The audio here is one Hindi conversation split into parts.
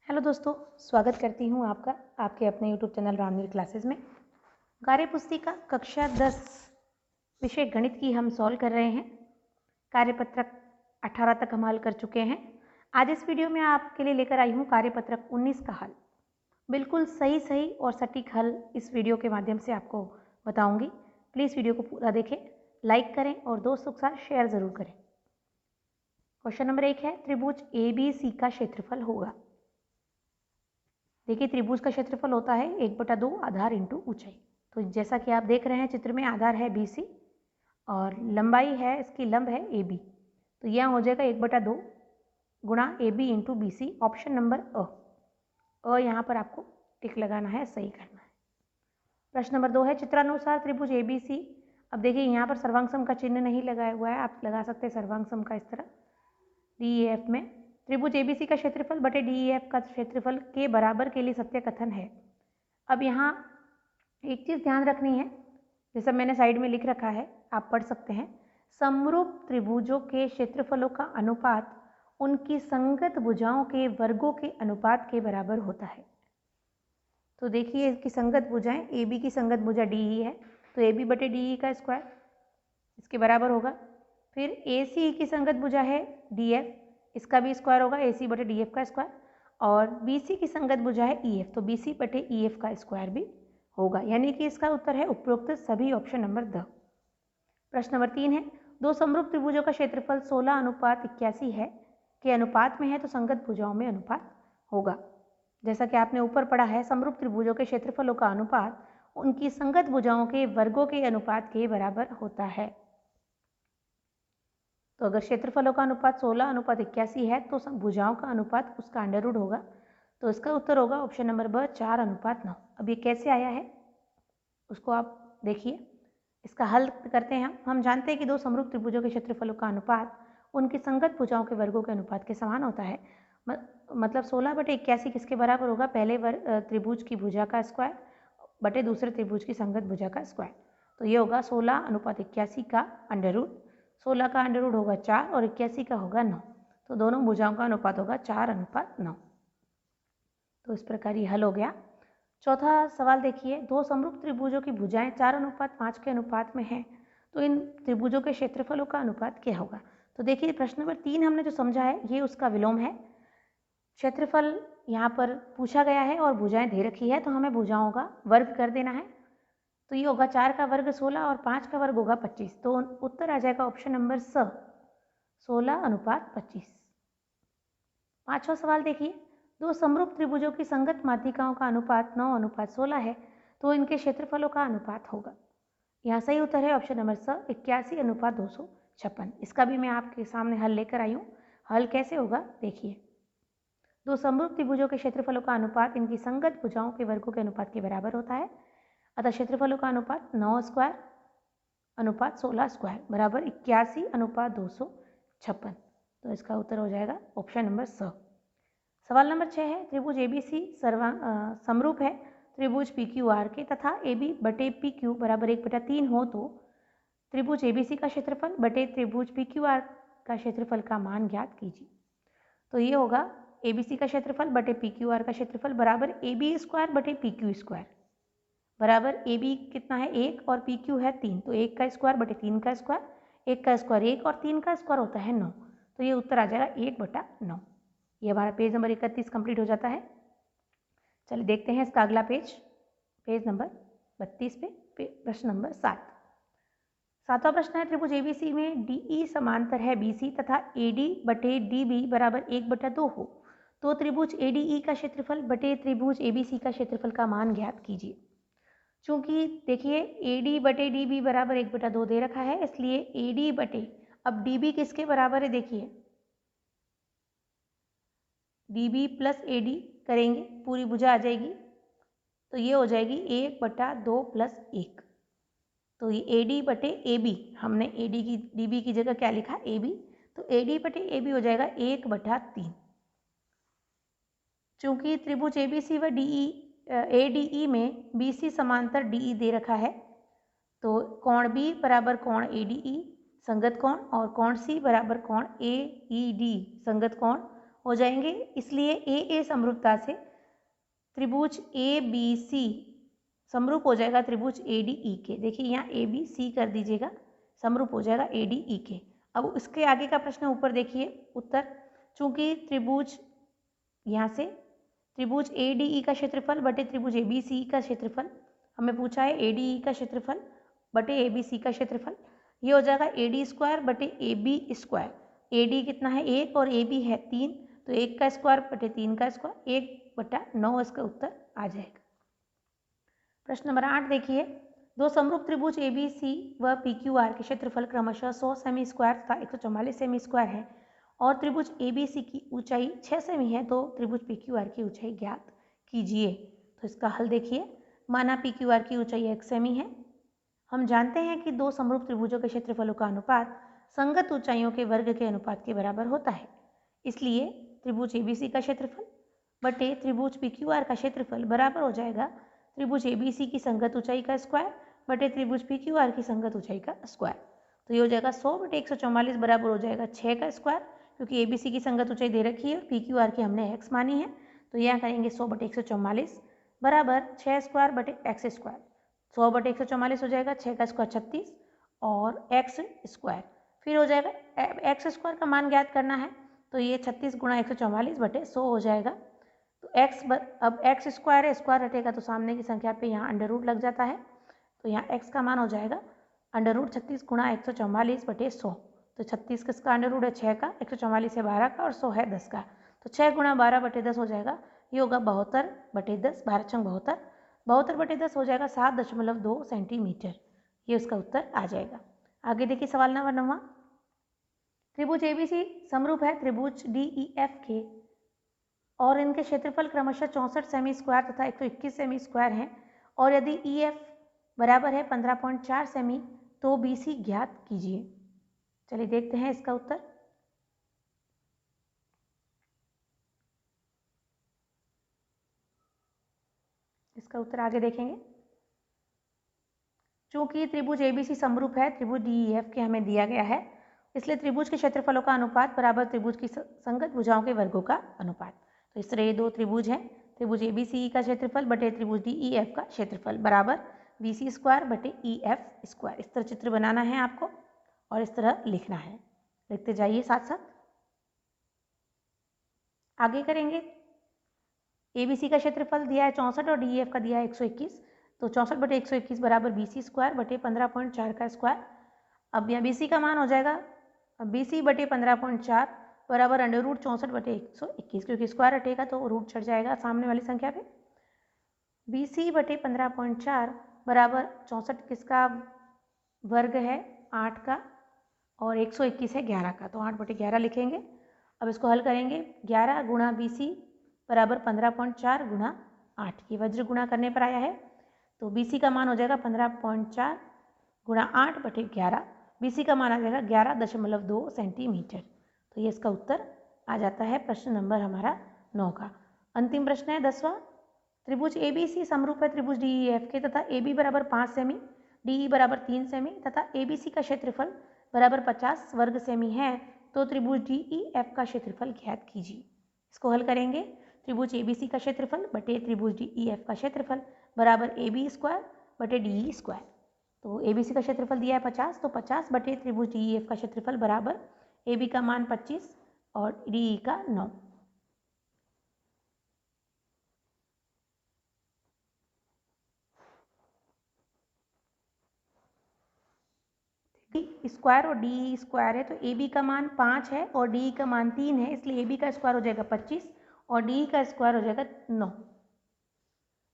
हेलो दोस्तों, स्वागत करती हूँ आपका आपके अपने यूट्यूब चैनल रामनीर क्लासेस में। कार्यपुस्तिका कक्षा 10 विषय गणित की हम सॉल्व कर रहे हैं। कार्यपत्रक 18 तक हम हल कर चुके हैं। आज इस वीडियो में आपके लिए लेकर आई हूँ कार्यपत्रक 19 का हल। बिल्कुल सही और सटीक हल इस वीडियो के माध्यम से आपको बताऊँगी। प्लीज़ वीडियो को पूरा देखें, लाइक करें और दोस्तों के साथ शेयर ज़रूर करें। क्वेश्चन नंबर 1 है, त्रिभुज ABC का क्षेत्रफल होगा। देखिए, त्रिभुज का क्षेत्रफल होता है 1/2 आधार इंटू ऊंचाई। तो जैसा कि आप देख रहे हैं चित्र में, आधार है BC और लंबाई है, इसकी लंब है AB। तो यह हो जाएगा 1/2 गुणा AB into BC। Option number अ यहाँ पर आपको टिक लगाना है, सही करना है। प्रश्न नंबर 2 है, चित्रानुसार त्रिभुज ABC। अब देखिए, यहाँ पर सर्वांग का चिन्ह नहीं लगाया हुआ है, आप लगा सकते हैं सर्वांग का इस तरह DEF में। त्रिभुज ABC का क्षेत्रफल बटे DEF का क्षेत्रफल के बराबर के लिए सत्य कथन है। अब यहाँ एक चीज़ ध्यान रखनी है, जैसा मैंने साइड में लिख रखा है, आप पढ़ सकते हैं। समरूप त्रिभुजों के क्षेत्रफलों का अनुपात उनकी संगत भुजाओं के वर्गों के अनुपात के बराबर होता है। तो देखिए, इसकी संगत भुजाएं, AB की संगत भुजा DE है, तो AB बटे DE का स्क्वायर इसके बराबर होगा। फिर AC की संगत भुजा है DF, इसका भी स्क्वायर होगा AC बटे DF का स्क्वायर। और BC की संगत भुजा है EF, तो BC बटे EF का स्क्वायर भी होगा। यानी कि इसका उत्तर है उपरोक्त सभी, ऑप्शन नंबर द। प्रश्न नंबर 3 है, दो समरूप त्रिभुजों का क्षेत्रफल 16:81 है के अनुपात में है, तो संगत भुजाओं में अनुपात होगा। जैसा कि आपने ऊपर पढ़ा है, समरूप त्रिभुजों के क्षेत्रफलों का अनुपात उनकी संगत भुजाओं के वर्गों के अनुपात के बराबर होता है। तो अगर क्षेत्रफलों का अनुपात 16:81 है तो भुजाओं का अनुपात उसका अंडर रूट होगा। तो इसका उत्तर होगा ऑप्शन नंबर ब, 4:9। अब ये कैसे आया है उसको आप देखिए। इसका हल करते हैं हम जानते हैं कि दो समरूप त्रिभुजों के क्षेत्रफलों का अनुपात उनकी संगत भुजाओं के वर्गों के अनुपात के समान होता है। मतलब 16/81 किसके बराबर होगा? पहले त्रिभुज की भुजा का स्क्वायर बटे दूसरे त्रिभुज की संगत भुजा का स्क्वायर। तो ये होगा 16:81 का अंडर रूट। 16 का अंडर रूट होगा 4 और 81 का होगा 9। तो दोनों भुजाओं का अनुपात होगा 4:9। तो इस प्रकार ये हल हो गया। चौथा सवाल देखिए, दो समरूप त्रिभुजों की भुजाएं 4:5 के अनुपात में हैं, तो इन त्रिभुजों के क्षेत्रफलों का अनुपात क्या होगा? तो देखिए, प्रश्न नंबर 3 हमने जो समझा है ये उसका विलोम है। क्षेत्रफल यहाँ पर पूछा गया है और भुजाएं दे रखी है, तो हमें भुजाओं का वर्ग कर देना है। तो ये होगा 4 का वर्ग 16 और 5 का वर्ग होगा 25। तो उत्तर आ जाएगा ऑप्शन नंबर स, 16:25। पांचवा सवाल देखिए, दो समरूप त्रिभुजों की संगत माध्यिकाओं का अनुपात 9:16 है, तो इनके क्षेत्रफलों का अनुपात होगा। यहाँ सही उत्तर है ऑप्शन नंबर स, 81:256। इसका भी मैं आपके सामने हल लेकर आई हूँ। हल कैसे होगा देखिए, दो समरूप त्रिभुजों के क्षेत्रफलों का अनुपात इनकी संगत भुजाओं के वर्गों के अनुपात के बराबर होता है। अतः क्षेत्रफलों का अनुपात 9 स्क्वायर अनुपात 16 स्क्वायर बराबर 81:256। तो इसका उत्तर हो जाएगा ऑप्शन नंबर स। सवाल नंबर 6 है, त्रिभुज ABC समरूप है त्रिभुज PQR के तथा AB बटे PQ बराबर 1/3 हो, तो त्रिभुज ABC का क्षेत्रफल बटे त्रिभुज PQR का क्षेत्रफल का मान ज्ञात कीजिए। तो ये होगा ABC का क्षेत्रफल बटे PQR का क्षेत्रफल बराबर AB स्क्वायर बटे PQ स्क्वायर बराबर AB कितना है 1 और PQ है 3, तो 1 का स्क्वायर बटे 3 का स्क्वायर, 1 का स्क्वायर 1 और 3 का स्क्वायर होता है 9। तो ये उत्तर आ जाएगा 1/9। ये हमारा पेज नंबर 31 कंप्लीट हो जाता है। चलिए देखते हैं इसका अगला पेज नंबर 32 पे प्रश्न नंबर 7। सातवां प्रश्न है, त्रिभुज ABC में DE समांतर है BC तथा AD बटे DB बराबर 1/2 हो, तो त्रिभुज ADE का क्षेत्रफल बटे त्रिभुज ABC का क्षेत्रफल का मान ज्ञात कीजिए। चूंकि देखिए AD बटे DB बराबर 1/2 दे रखा है, इसलिए AD बटे, अब DB किसके बराबर है देखिए, DB प्लस AD करेंगे, पूरी भुजा आ जाएगी, तो ये हो जाएगी 1/2 प्लस 1। तो ये AD बटे AB, हमने DB की जगह क्या लिखा AB, तो AD बटे AB हो जाएगा 1/3। चूंकि त्रिभुज ABC व ADE में BC समांतर DE दे रखा है, तो कोण B बराबर कोण ADE संगत कोण और कोण C बराबर कोण AED संगत कोण हो जाएंगे, इसलिए ए समरूपता से त्रिभुज ए बी सी समरूप हो जाएगा त्रिभुज ए डी ई के। देखिए यहाँ ए बी सी कर दीजिएगा, समरूप हो जाएगा ए डी ई के। अब इसके आगे का प्रश्न ऊपर देखिए उत्तर, चूंकि त्रिभुज यहाँ से त्रिभुज ए डी ई का क्षेत्रफल बटे त्रिभुज ए बी सी का क्षेत्रफल हमें पूछा है, ए डी ई का क्षेत्रफल बटे ए बी सी का क्षेत्रफल, ये हो जाएगा ए डी स्क्वायर बटे A B square. A D कितना है 1 और ए बी है 3, तो 1 का स्क्वायर बटे 3 का स्क्वायर 1/9 इसका उत्तर आ जाएगा। प्रश्न नंबर 8 देखिए, दो समरूप त्रिभुज ए बी सी व पी क्यू आर के क्षेत्रफल क्रमशः 100 सेमी स्क्वायर तथा 144 सेमी स्क्वायर है और त्रिभुज ए बी सी की ऊंचाई 6 सेमी है, तो त्रिभुज पी क्यू आर की ऊंचाई ज्ञात कीजिए। तो इसका हल देखिए, माना पी क्यू आर की ऊंचाई 1 सेमी है। हम जानते हैं कि दो समरूप त्रिभुजों के क्षेत्रफलों का अनुपात संगत ऊंचाइयों के वर्ग के अनुपात के बराबर होता है, इसलिए त्रिभुज ए बी सी का क्षेत्रफल बटे त्रिभुज पी क्यू आर का क्षेत्रफल बराबर हो जाएगा त्रिभुज ए बी सी की संगत ऊंचाई का स्क्वायर बटे त्रिभुज पी क्यू आर की संगत ऊंचाई का स्क्वायर। तो ये हो जाएगा 100 बटे 144 बराबर हो जाएगा 6 का स्क्वायर, क्योंकि ए बी सी की संगत ऊंचाई दे रखी है और पी क्यू आर की हमने एक्स मानी है, तो यहाँ करेंगे 100 बटे 144 बराबर 6 स्क्वायर बटे एक्स स्क्वायर। 100 बटे 144 हो जाएगा, 6 का स्क्वायर 36 और एक्स स्क्वायर, फिर हो जाएगा एक्स स्क्वायर का मान ज्ञात करना है, तो ये 36 गुणा 144 बटे 100 हो जाएगा। तो अब एक्स स्क्वायर है, स्क्वायर हटेगा तो सामने की संख्या पे यहाँ अंडर रूट लग जाता है, तो यहाँ एक्स का मान हो जाएगा अंडर रूट 36 गुणा 144 बटे 100। तो 36 किसका अंडर रूट है 6 का, 144 है 12 का और 100 है 10 का, तो 6 गुणा 12 बटे 10 हो जाएगा, ये होगा 72 बटे 10, 12 छंग 72, 72 बटे 10 हो जाएगा 7.2 सेंटीमीटर, ये उसका उत्तर आ जाएगा। आगे देखिए सवाल नंबर 9, त्रिभुज एबीसी समरूप है त्रिभुज डी ई एफ के और इनके क्षेत्रफल क्रमशः 64 सेमी स्क्वायर तथा 121 सेमी स्क्वायर हैं, और यदि ई एफ बराबर है 15.4 सेमी तो बी सी ज्ञात कीजिए। चलिए देखते हैं इसका उत्तर। इसका उत्तर आगे देखेंगे। चूंकि त्रिभुज एबीसी समरूप है त्रिभुज डीईएफ के हमें दिया गया है, इसलिए त्रिभुज के क्षेत्रफलों का अनुपात बराबर त्रिभुज की संगत भुजाओं के वर्गों का अनुपात। तो इस तरह ये दो त्रिभुज हैं, त्रिभुज एबीसी का क्षेत्रफल बटे त्रिभुज डीईएफ का क्षेत्रफल बराबर बीसी स्क्वायर बटे ईएफ स्क्वायर। इस तरह चित्र बनाना है आपको और इस तरह लिखना है, लिखते जाइए साथ साथ। आगे करेंगे, एबीसी का क्षेत्रफल दिया है 64 और डीईएफ का दिया है 121, तो 64 बटे 121 बराबर बीसी स्क्वायर बटे 15.4 का स्क्वायर। अब यहाँ बीसी का मान हो जाएगा बीसी बटे 15.4 बराबर अंडर रूट 64 बटे 121, क्योंकि स्क्वायर हटेगा तो रूट चढ़ जाएगा सामने वाली संख्या पे। बीसी बटे 15.4 बराबर 64 किसका वर्ग है 8 का और 121 है 11 का, तो 8 बटे 11 लिखेंगे। अब इसको हल करेंगे, 11 गुणा बीसी बराबर 15.4 गुणा 8, ये वज्र गुणा करने पर आया है, तो बीसी का मान हो जाएगा 15.4 गुणा 8 बटे 11, बीसी का मान आ जाएगा 11.2 सेंटीमीटर। तो ये इसका उत्तर आ जाता है प्रश्न नंबर हमारा 9 का। अंतिम प्रश्न है 10वां, त्रिभुज एबीसी समरूप है त्रिभुज डीईएफ के तथा एबी बराबर 5 सेमी, डीई बराबर 3 सेमी तथा एबीसी का क्षेत्रफल बराबर 50 वर्ग सेमी है, तो त्रिभुज डीईएफ का क्षेत्रफल ज्ञात कीजिए। इसको हल करेंगे, त्रिभुज एबीसी का क्षेत्रफल बटे त्रिभुज डीईएफ का क्षेत्रफल बराबर ए स्क्वायर बटे डी स्क्वायर। तो एबीसी का क्षेत्रफल दिया है 50, तो 50 बटे त्रिभुज डीईएफ का क्षेत्रफल बराबर एबी का मान 25 और डीई का 9। स्क्वायर और डी स्क्वायर है, तो ए बी का मान 5 है और डी का मान 3 है, इसलिए ए बी का स्क्वायर हो जाएगा 25 और डी का स्क्वायर हो जाएगा 9।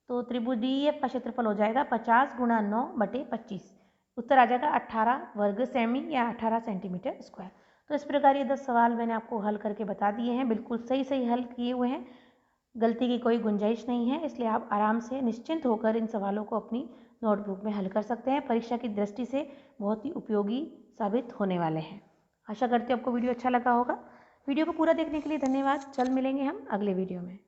तो त्रिभुज डीईएफ का क्षेत्रफल हो जाएगा 50 गुणा 9 बटे 25, उत्तर आ जाएगा 18 वर्ग सेमी या 18 सेंटीमीटर स्क्वायर। तो इस प्रकार ये 10 सवाल मैंने आपको हल करके बता दिए हैं, बिल्कुल सही हल किए हुए हैं, गलती की कोई गुंजाइश नहीं है, इसलिए आप आराम से निश्चिंत होकर इन सवालों को अपनी नोटबुक में हल कर सकते हैं। परीक्षा की दृष्टि से बहुत ही उपयोगी साबित होने वाले हैं। आशा करती हूँ आपको वीडियो अच्छा लगा होगा। वीडियो को पूरा देखने के लिए धन्यवाद। जल्द मिलेंगे हम अगले वीडियो में।